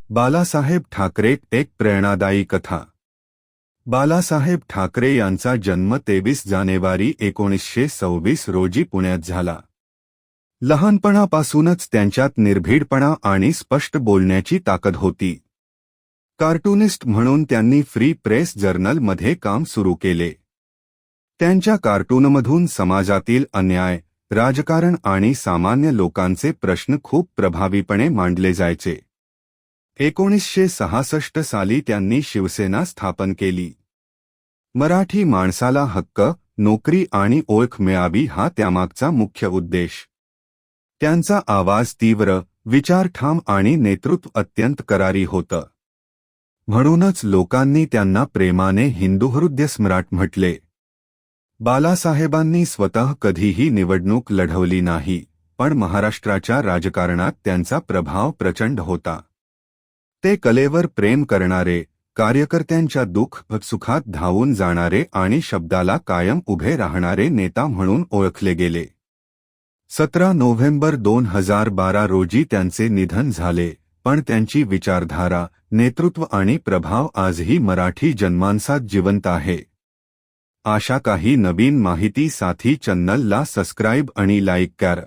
बालासाहेब ठाकरे एक प्रेरणादायी कथा। बालासाहेब ठाकरे यांचा जन्म 23 जानेवारी 1926 रोजी पुण्यात झाला। लहानपणापासूनच त्यांच्यात निर्भीडपणा आणि स्पष्ट बोलण्याची ताकद होती। कार्टूनिस्ट म्हणून त्यांनी फ्री प्रेस जर्नलमध्ये काम सुरू केले। त्यांच्या कार्टूनमधून समाजातील अन्याय, राजकारण आणि सामान्य लोकांचे प्रश्न खूप प्रभावीपणे मांडले जायचे। 1966 साली त्यांनी शिवसेना स्थापन केली। मराठी माणसाला हक्क, नोकरी आणि ओळख मिळावी हा त्यामागचा मुख्य उद्देश। त्यांचा आवाज तीव्र, विचार ठाम आणि नेतृत्व अत्यंत करारी होतं। म्हणूनच लोकांनी त्यांना प्रेमाने हिंदू हृदय सम्राट म्हटले। बालासाहेबांनी स्वतः कधीही निवडणूक लढवली नाही, पण महाराष्ट्राच्या राजकारणात त्यांचा प्रभाव प्रचंड होता। ते कलेवर प्रेम करणारे, कार्यकर्त्यांच्या दुःख सुखात धावून जाणारे आणि शब्दाला कायम उभे राहणारे नेता म्हणून ओळखले गेले। 17 नोव्हेंबर 2012 रोजी त्यांचे निधन झाले, पण त्यांची विचारधारा, नेतृत्व आणि प्रभाव आजही मराठी जनमानसात जिवंत आहे। अशा काही नवीन माहितीसाठी चॅनलला सबस्क्राइब आणि लाईक करा।